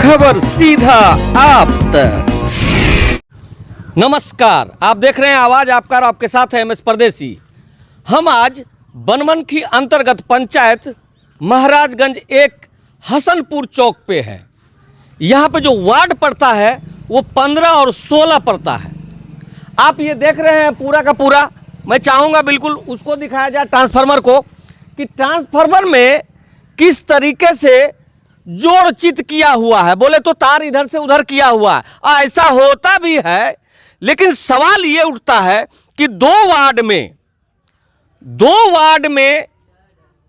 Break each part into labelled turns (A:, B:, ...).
A: खबर सीधा आप तक। नमस्कार, आप देख रहे हैं आवाज आपका और आपके साथ है एमएस परदेसी। हम आज बनमनखी अंतर्गत पंचायत महाराजगंज एक हसनपुर चौक पे है। यहाँ पे जो वार्ड पड़ता है वो 15 और 16 पड़ता है। आप ये देख रहे हैं पूरा का पूरा। मैं चाहूँगा बिल्कुल उसको दिखाया जाए ट्रांसफार्मर को, कि ट्रांसफार्मर में किस तरीके से जोड़ चित किया हुआ है। बोले तो तार इधर से उधर किया हुआ है, ऐसा होता भी है। लेकिन सवाल ये उठता है कि दो वार्ड में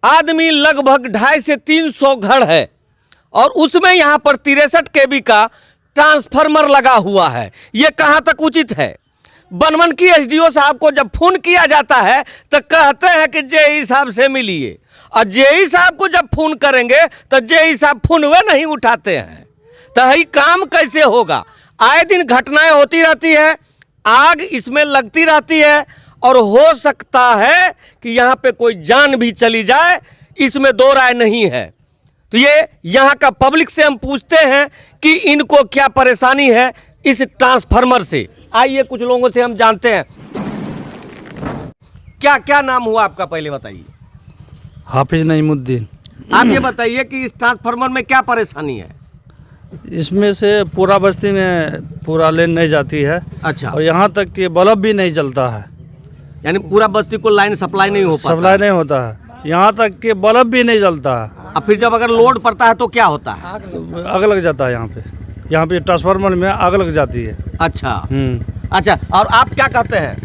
A: आदमी लगभग 250 से 300 घर है और उसमें यहां पर 63 केवी का ट्रांसफार्मर लगा हुआ है। यह कहां तक उचित है? बनमनखी एसडीओ साहब को जब फोन किया जाता है तो कहते हैं कि जेई साहब से मिलिए, और जेई साहब को जब फोन करेंगे तो जेई साहब फोन वे नहीं उठाते हैं। तो यही काम कैसे होगा? आए दिन घटनाएं होती रहती है, आग इसमें लगती रहती है और हो सकता है कि यहाँ पे कोई जान भी चली जाए, इसमें दो राय नहीं है। तो ये यहाँ का पब्लिक से हम पूछते हैं कि इनको क्या परेशानी है इस ट्रांसफार्मर से। आइए कुछ लोगों से हम जानते हैं। क्या क्या नाम हुआ आपका, पहले बताइए।
B: हाफिज नईमुद्दीन।
A: आप ये बताइए कि इस ट्रांसफार्मर में क्या परेशानी है?
B: इसमें से पूरा बस्ती में पूरा लाइन नहीं जाती है।
A: अच्छा।
B: और यहाँ तक कि बल्ब भी नहीं जलता है,
A: यानी पूरा बस्ती को लाइन सप्लाई नहीं हो पाता?
B: सप्लाई नहीं होता है, यहाँ तक कि बल्ब भी नहीं जलता है।
A: अब फिर जब अगर लोड पड़ता है तो क्या होता है?
B: तो आग लग जाता है यहाँ पे ट्रांसफार्मर में आग लग जाती है।
A: अच्छा। अच्छा, और आप क्या कहते हैं?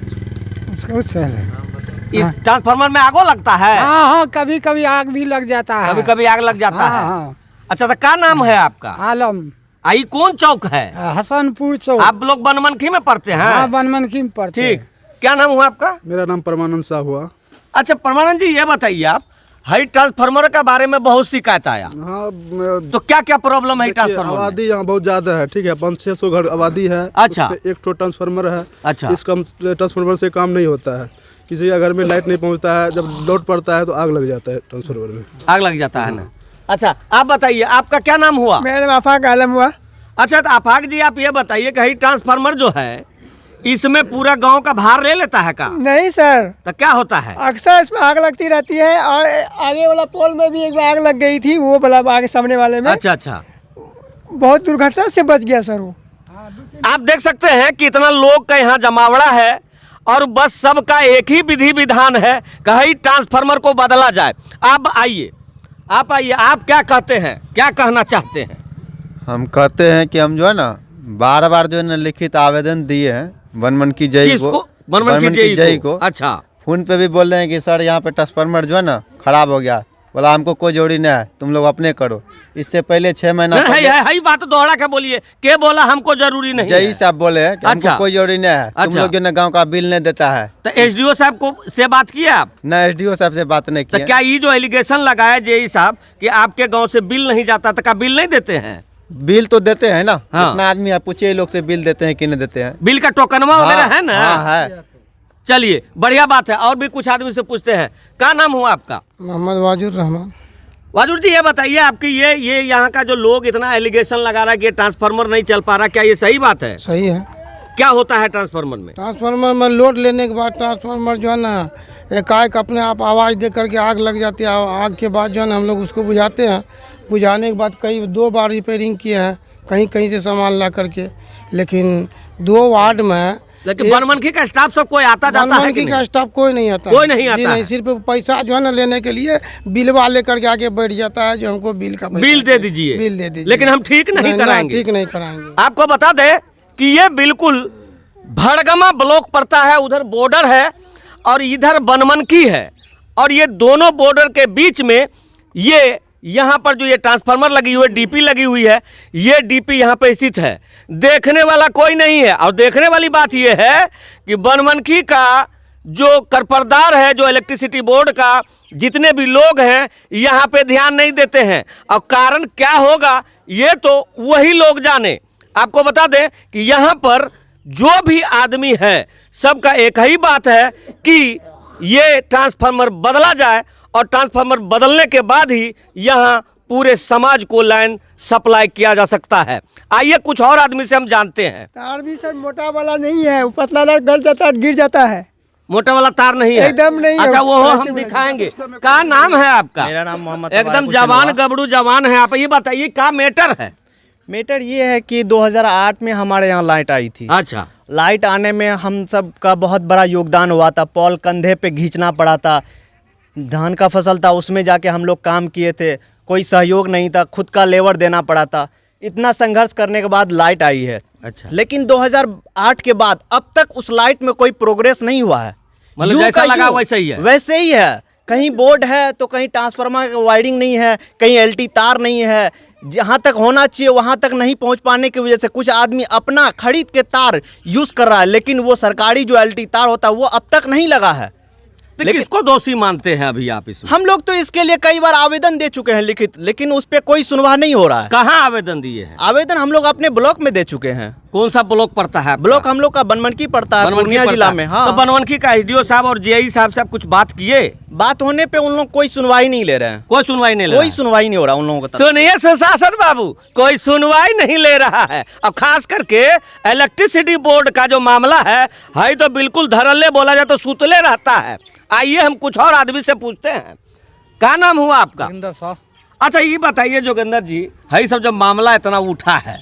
A: इस ट्रांसफार्मर में आगो लगता है?
C: हाँ, कभी कभी आग भी लग जाता है।
A: कभी कभी आग लग जाता है।
C: हाँ।
A: अच्छा, तो क्या नाम है आपका?
C: आलम।
A: आई कौन चौक है?
C: हसनपुर चौक।
A: आप लोग बनमनखी में पढ़ते हैं?
C: हाँ, बनमनखी में पढ़ते हैं।
A: ठीक, क्या नाम हुआ आपका?
D: मेरा नाम परमानंद शाह हुआ।
A: अच्छा परमानंद जी, ये बताइए आप, हाई ट्रांसफार्मर के बारे में बहुत शिकायत आया।
D: हाँ,
A: तो क्या क्या प्रॉब्लम है ट्रांसफार्मर?
D: आबादी यहाँ बहुत ज्यादा है, ठीक है, 500-600 घर आबादी है।
A: अच्छा।
D: उस पे एक ठो ट्रांसफार्मर है।
A: अच्छा।
D: इस कम ट्रांसफार्मर से काम नहीं होता है, किसी का घर में लाइट नहीं पहुँचता है, जब लोड पड़ता है तो आग लग जाता है ट्रांसफार्मर में।
A: आग लग जाता है ना? अच्छा, आप बताइए आपका क्या नाम हुआ?
C: मेरा नाम आफाक आलम हुआ।
A: अच्छा, तो आफाक जी आप ये बताइए कि हाई ट्रांसफार्मर जो है इसमें पूरा गांव का भार ले लेता है का?
C: नहीं सर,
A: तो क्या होता है?
C: अक्सर इसमें आग लगती रहती है और आगे वाला पोल में भी एक बार आग लग गई थी, वो वाला आगे सामने वाले में।
A: अच्छा अच्छा,
C: बहुत दुर्घटना से बच गया सर वो।
A: आप देख सकते हैं कि इतना लोग का यहाँ जमावड़ा है और बस सबका एक ही विधि विधान है कि हाई ट्रांसफार्मर को बदला जाए। आप आइए, आप क्या कहते हैं, क्या कहना चाहते हैं?
E: हम कहते हैं कि हम जो है ना बार बार जो है ना लिखित आवेदन दिए हैं बनमनखी जेई को।
A: बनमनखी जेई को। अच्छा।
E: फोन पे भी बोल रहे हैं कि सर यहाँ पे ट्रांसफार्मर जो है ना खराब हो गया, बोला हमको कोई जरूरी नहीं है, तुम लोग अपने करो। इससे पहले 6 महीना
A: है बात दोहरा के बोलिए, के बोला हमको जरूरी नहीं?
E: जेई साहब बोले हैं कि हमको कोई जरूरी नहीं है, तुम लोग जो ना गाँव का बिल नहीं देता है।
A: तो एसडीओ साहब को से बात किया आप?
E: न एसडीओ साहब से बात नहीं
A: तो
E: की।
A: क्या ये जो एलिगेशन लगाया जेई साहब कि आपके गाँव से बिल नहीं जाता, तो क्या बिल नहीं देते हैं?
E: बिल तो देते हैं ना।
A: हाँ।
E: कितना आदमी है, पूछिए लोग से बिल देते हैं कि नहीं देते हैं।
A: बिल का टोकनवा वगैरह है ना?
E: हाँ है।
A: चलिए बढ़िया बात है। और भी कुछ आदमी से पूछते हैं। क्या नाम हुआ आपका?
C: मोहम्मद वाजुर रहमान।
A: वाजुर जी, ये बताइए आपकी ये यहाँ का जो लोग इतना एलिगेशन लगा रहा है कि ये ट्रांसफार्मर नहीं चल पा रहा, क्या ये सही बात है?
C: सही है।
A: क्या होता है ट्रांसफार्मर में?
C: ट्रांसफार्मर में लोड लेने के बाद ट्रांसफार्मर जो है ना एकाएक अपने आप आवाज़ दे करके आग लग जाती है। आग के बाद जो है ना हम लोग उसको बुझाते हैं। बुझाने के बाद कई 2 बार रिपेयरिंग किए हैं, कहीं से सामान ला करके, लेकिन 2 वार्ड में।
A: लेकिन बनमनखी का स्टाफ सब कोई आता जाता है?
C: बनमनखी का स्टाफ कोई नहीं आता।
A: कोई नहीं आता?
C: जी नहीं, सिर्फ पैसा जो है ना लेने के लिए बिलवा लेकर के आगे बैठ जाता है, जो हमको बिल का
A: बिल दे दीजिए।
C: बिल दे दीजिए,
A: लेकिन हम ठीक नहीं कराएंगे।
C: ठीक नहीं कराएंगे।
A: आपको बता दें कि ये बिल्कुल भड़गमा ब्लॉक पड़ता है, उधर बॉर्डर है और इधर बनमनखी है, और ये दोनों बॉर्डर के बीच में ये यहाँ पर जो ये ट्रांसफार्मर लगी हुई है, डीपी लगी हुई है, ये डीपी यहाँ पे स्थित है। देखने वाला कोई नहीं है। और देखने वाली बात ये है कि बनमनखी का जो करपरदार है, जो इलेक्ट्रिसिटी बोर्ड का जितने भी लोग हैं यहाँ पे ध्यान नहीं देते हैं। और कारण क्या होगा ये तो वही लोग जाने। आपको बता दें कि यहाँ पर जो भी आदमी है सबका एक ही बात है कि ये ट्रांसफार्मर बदला जाए, और ट्रांसफार्मर बदलने के बाद ही यहाँ पूरे समाज को लाइन सप्लाई किया जा सकता है। आइए कुछ और आदमी से हम जानते हैं।
F: तार भी सर मोटा वाला नहीं है, वो पतला वाला गल जाता है, गिर जाता है।
A: मोटा वाला तार नहीं है,
F: एकदम नहीं है।
A: अच्छा वो हम दिखाएंगे। क्या नाम है आपका?
E: मेरा नाम मोहम्मद
A: एकदम जवान गबड़ू जवान है आप। ये बताइए क्या मैटर है?
G: मैटर ये है कि 2008 में हमारे यहाँ लाइट आई थी।
A: अच्छा,
G: लाइट आने में हम सब का बहुत बड़ा योगदान हुआ था। पॉल कंधे पे खींचना पड़ा था, धान का फसल था उसमें जाके हम लोग काम किए थे, कोई सहयोग नहीं था, खुद का लेबर देना पड़ा था। इतना संघर्ष करने के बाद लाइट आई है।
A: अच्छा,
G: लेकिन 2008 के बाद अब तक उस लाइट में कोई प्रोग्रेस नहीं हुआ है।
A: मतलब
G: यूं
A: जैसा
G: का
A: लगा
G: यूं,
A: वैसे ही है।
G: वैसे ही है। कहीं बोर्ड है तो कहीं ट्रांसफार्मर का वायरिंग नहीं है, कहीं एलटी तार नहीं है। जहाँ तक होना चाहिए वहाँ तक नहीं पहुँच पाने की वजह से कुछ आदमी अपना खरीद के तार यूज़ कर रहा है, लेकिन वो सरकारी जो एलटी तार होता है वो अब तक नहीं लगा है।
A: तो किसको दोषी मानते हैं अभी आप इसमें?
G: हम लोग तो इसके लिए कई बार आवेदन दे चुके हैं लिखित, लेकिन उस पर कोई सुनवाई नहीं हो रहा है।
A: कहाँ आवेदन दिए हैं?
G: आवेदन हम लोग अपने ब्लॉक में दे चुके हैं।
A: कौन सा ब्लॉक पड़ता है आपका?
G: ब्लॉक हम लोग का बनमनकी पड़ता है,
A: बनमनखी
G: पूर्णिया
A: पड़ता
G: जिला
A: है।
G: में। हाँ,
A: तो बनमनखी का एसडीओ साहब और जेई साहब से आप कुछ बात किए?
G: बात होने पे उन लोग कोई सुनवाई नहीं ले रहे हैं।
A: कोई सुनवाई नहीं ले
G: कोई
A: रहा है।
G: सुनवाई नहीं हो रहा उन लोगों का।
A: सुनिए सुशासन बाबू, कोई सुनवाई नहीं ले रहा है। अब खास करके इलेक्ट्रिसिटी बोर्ड का जो मामला है तो बिल्कुल धरल्ले बोला जाए तो सुतले रहता है। आइए हम कुछ और आदमी से पूछते हैं। क्या नाम हुआ आपका?
C: जोगिंदर साहब।
A: अच्छा ये बताइए जोगिंदर जी, हई सब जब मामला इतना उठा है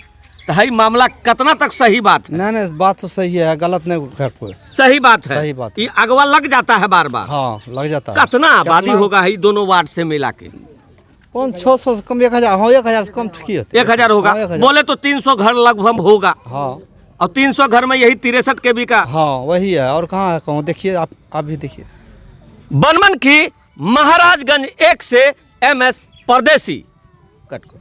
A: तो हई मामला कितना तक सही बात है?
H: नहीं बात तो सही है, गलत नहीं है कोई।
A: सही बात है।
H: सही बात है।
A: ये अगवा लग जाता है बार बार।
H: हाँ लग जाता है।
A: कितना आबादी होगा ही दोनों वार्ड से मिला के?
H: 500 से कम 1000। हाँ 1000 से कम की होती है।
A: 1000 होगा।
H: हाँ, 1000।
A: बोले तो 300 घर लगभग होगा।
H: हाँ
A: और 300 घर में यही 63 के भी का।
H: हाँ वही है। और कहाँ है? कहूँ देखिए आप भी देखिए।
A: बनमनखी महाराजगंज 1 से MS परदेसी कट को।